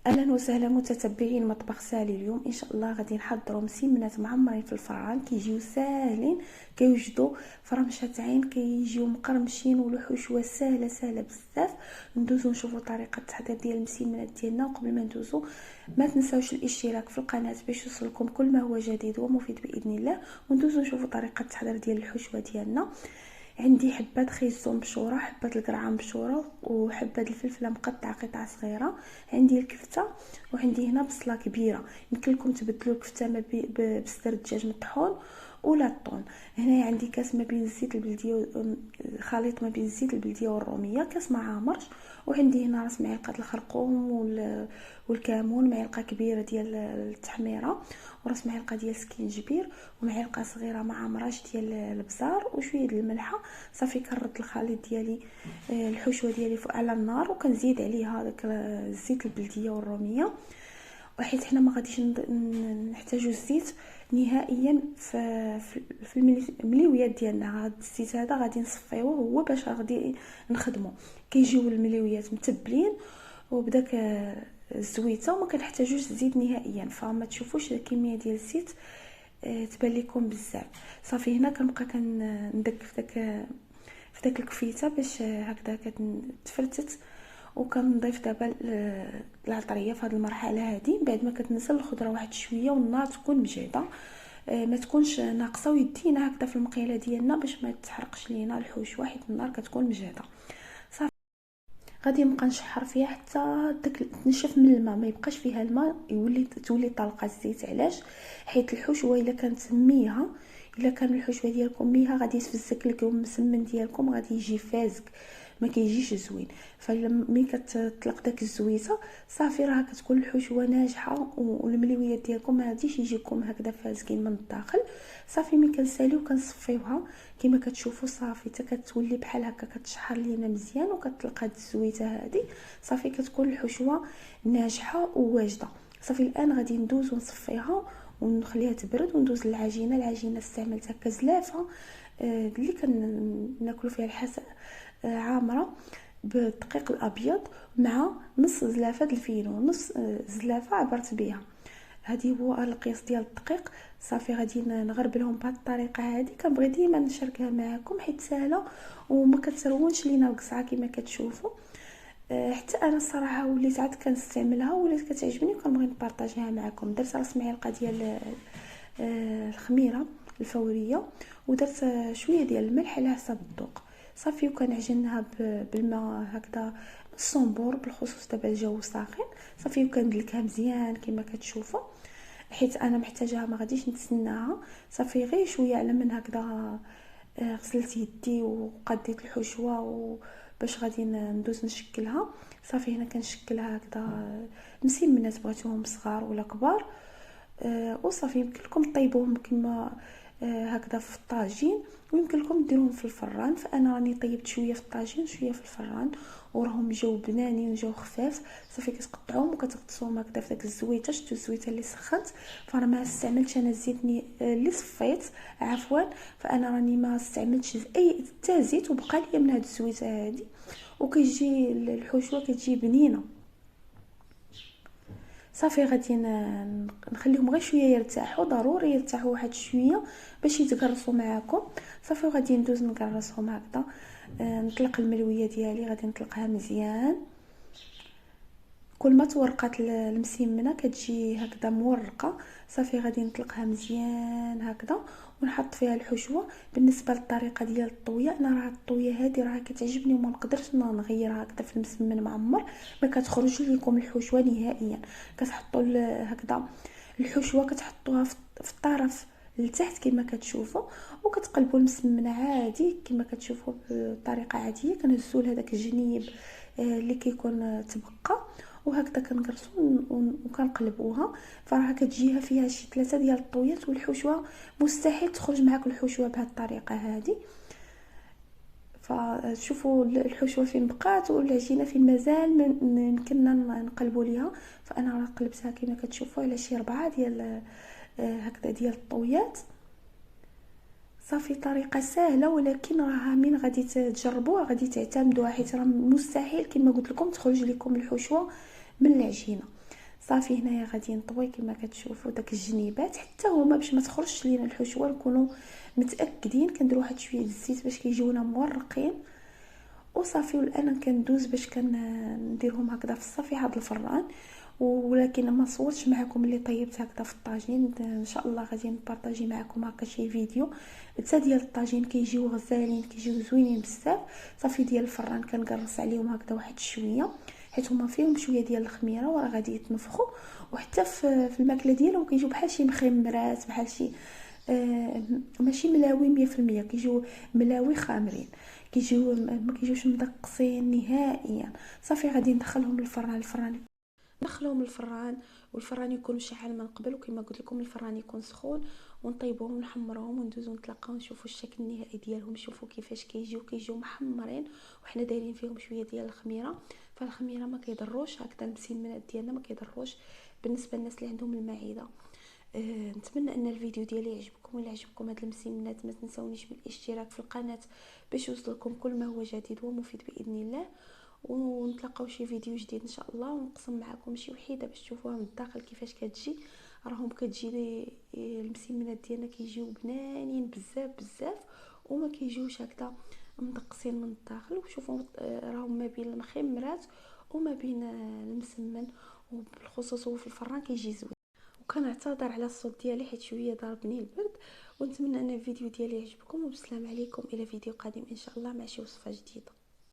اهلا وسهلا متتبعين مطبخ سالي. اليوم ان شاء الله غادي نحضروا مسمنات معمرين في الفران، كيجيو ساهلين، كيوجدوا فرمشة عين، كيجيو مقرمشين والحشوه سهله سهله بزاف. ندوزو نشوفوا طريقه التحضير ديال المسمنات ديالنا. وقبل ما ندوزو ما تنساوش الاشتراك في القناه باش يوصلكم كل ما هو جديد ومفيد باذن الله. وندوزو نشوفوا طريقه التحضير ديال الحشوه ديالنا. عندي حبات خيزو مبشوره، حبات القرعه مبشوره، وحبات الفلفله مقطعه قطع صغيره. عندي الكفته، وعندي هنا بصله كبيره. يمكن لكم تبدلوا الكفته بصدر الدجاج مطحون ولا الطون. هنا عندي كاس ما بين الزيت البلديه، خليط ما بين الزيت البلديه والروميه، كاس مع مرش. وعندي هنا راس معلقه الخرقوم والكمون، معلقه كبيره ديال التحميره، وراس معلقه ديال سكينجبير، ومعلقه صغيره مع مراش ديال البزار، وشويه ديال الملحه. صافي كنرد الخليط ديالي، الحشوه ديالي فوق على النار، وكنزيد عليها داك الزيت البلديه والروميه. وحيت حنا ما غاديش نحتاجو الزيت نهائيا في المليويات ديالنا. هاد الزيت هذا غادي نصفيوه هو باش غادي نخدمو. كيجيو المليويات متبلين وبداك الزويته، وما كنحتاجوش الزيت نهائيا. فما تشوفوش الكميه ديال الزيت تبان لكم بزاف. صافي هنا كنبقى كندك في داك الكفيته باش هكذا كتفرتت. وكنضيف دابا العطريه في هذه المرحله هذه. بعد ما كتنزل الخضره واحد شويه والنار تكون مجهده، ما تكونش ناقصه، ويدينا هكذا في المقيله ديالنا باش ما تحرقش لينا الحشوه حيت النار كتكون مجهده. صافي غادي نبقى نشحر فيها حتى تنشف من الماء، ما يبقاش فيها الماء، تولي طلقه الزيت. علاش؟ حيت الحشوه الا كانت ميها، الا كان الحشوه ديالكم ميها غادي يتفزك لكم المسمن ديالكم، غادي يجي فازك، ما كيجيش زوين. فملي كتطلق داك الزويته صافي راه كتكون الحشوه ناجحه، والملويات ديالكم ما غاديش يجيكم هكذا فازكين من الداخل. صافي ملي كنساليو كنصفيوها كما كتشوفوا، صافي حتى كتولي بحال هكا كتشحر لينا مزيان، وكتطلق هاد الزويته هذه. صافي كتكون الحشوه ناجحه وواجده. صافي الان غادي ندوز ونصفيها ونخليها تبرد، وندوز للعجينه. العجينه استعملت هكا زلافه اللي كناكلوا فيها الحساء، عامره بالدقيق الابيض، مع نص زلافه الفينو، نص زلافه عبرت بها. هذه هو القياس ديال الدقيق. صافي غادي نغربلهم بهذه الطريقه هذه. كنبغي ديما نشاركها معكم حيت سهله وما كترونش لينا القصعه كما كتشوفوا. حتى انا الصراحه وليت عاد كنستعملها، ولات كتعجبني، وكنبغي نبارطاجيها معكم. درت راس معلقه ديال الخميره الفوريه، ودرت شويه ديال الملح على حسب الذوق. صافي وكنعجنها بالماء هكذا الصنبور، بالخصوص دابا الجو ساخن. صافي وكندلكها مزيان كما كتشوفوا، حيت انا محتاجاها، ما غاديش نتسناها. صافي غير شويه على من هكذا غسلت يدي وقديت الحشوه باش غادي ندوز نشكلها. صافي هنا كنشكلها هكذا مسمنات، بغيتوهم صغار ولا كبار. وصافي يمكن لكم طيبوهم كما هكذا في الطاجين، ويمكن لكم ديروهم في الفران. فانا راني طيبت شويه في الطاجين وشويه في الفران، وراهم جاو بنانين وجاو خفاف. صافي كتقطعوهم وكتغطسوهم هكذا في داك الزويته. شفتوا الزويته اللي سخنت؟ فراه ما استعملتش انا الزيت اللي صفيت، عفوا. فانا راني ما استعملتش اي حتى زيت، وبقى لي من هاد الزويته هذه، وكيجي الحشوه كتجي بنينه. صافي غادي نخليهم غير شويه يرتاحوا، ضروري يرتاحوا واحد شويه باش يتقرصوا معاكم. صافي وغادي ندوز نقرصهم هكذا. نطلق الملويه ديالي، غادي نطلقها مزيان. كل ما تورقات المسمنه كتجي هكذا مورقه. صافي غادي نطلقها مزيان هكذا ونحط فيها الحشوه. بالنسبه للطريقه ديال الطويه، انا راه الطويه هذه راه كتعجبني وما نقدرش نغيرها هكذا في المسمن معمر، ما كتخرج لكم الحشوه نهائيا. كتحطوا هكذا الحشوه، كتحطوها في الطرف لتحت كما كتشوفوا، وكتقلبوا المسمن عادي كما كتشوفوا بطريقه عاديه. كنهزوا لهداك الجنيب اللي كيكون تبقى، وهكذا كنقرصوا وكنقلبوها. فراه كتجيها فيها شي 3 ديال الطويات، والحشوه مستحيل تخرج معاك الحشوه بهذه الطريقه هذه. فشوفوا الحشوه فين بقات والعجينه فين مازال يمكننا نقلبوا ليها. فانا راه قلبتها كما كتشوفوا على شي 4 ديال هكذا ديال الطويات. صافي طريقه سهله، ولكن راها من غادي تجربوها غادي تعتمدوها، حيت راه مستحيل كما قلت لكم تخرج لكم الحشوه من العجينه. صافي هنايا غادي نطوي كما كتشوفوا داك الجنيبات حتى هما باش ما تخرجش لينا الحشوه، نكونوا متاكدين كنديروا واحد شويه الزيت باش كيجيونا مورقين وصافي. والان كندوز باش كنديرهم هكذا في الصافي هذا الفران. ولكن ما صورتش معكم اللي طيبت هكذا في الطاجين، ان شاء الله غادي نبارطاجي معكم هكا شي فيديو حتى ديال الطاجين كيجيو غزالين كيجيو زوينين بزاف. صافي ديال الفران كنقرص عليهم هكذا واحد شويه حيت هما فيهم شويه ديال الخميره وراه غادي يتنفخوا، وحتى في الماكله ديالهم كيجيو بحال شي مخمرات بحال شي ماشي ملاوي 100%، كيجيو ملاوي خامرين، كيجيو ما كيجيوش مدقصين نهائيا. صافي غادي ندخلهم للفران ندخلهم للفران، والفران يكون مشعل من قبل، وكما قلت لكم الفران يكون سخون، ونطيبوهم ونحمروهم وندوزو نتلاقاو نشوفوا الشكل النهائي ديالهم. شوفوا كيفاش كيجيو محمرين وحنا دايرين فيهم شويه ديال الخميره. فالخميره ما كيضروش، هكذا المسمنات ديالنا ما كيضروش بالنسبه للناس اللي عندهم المعده. نتمنى ان الفيديو ديالي يعجبكم. الا عجبكم هاد المسمنات ما تنسونيش بالاشتراك في القناه باش يوصلكم كل ما هو جديد ومفيد باذن الله. ونتلاقاو شي فيديو جديد ان شاء الله، ونقسم معكم شي وحيده باش تشوفوها من الداخل كيفاش كتجي. راهم كتجي المسمنات ديالنا كيجيو بنانين بزاف بزاف وما كيجيوش هكذا مدقسين من الداخل. وشوفوا راهم ما بين المخمرات وما بين المسمن، وبالخصوص هو في الفران كيجي زوين. وكنعتذر على الصوت ديالي حيت شويه ضربني البرد. ونتمنى ان الفيديو ديالي يعجبكم، وبسلام عليكم الى فيديو قادم ان شاء الله مع شي وصفه جديده.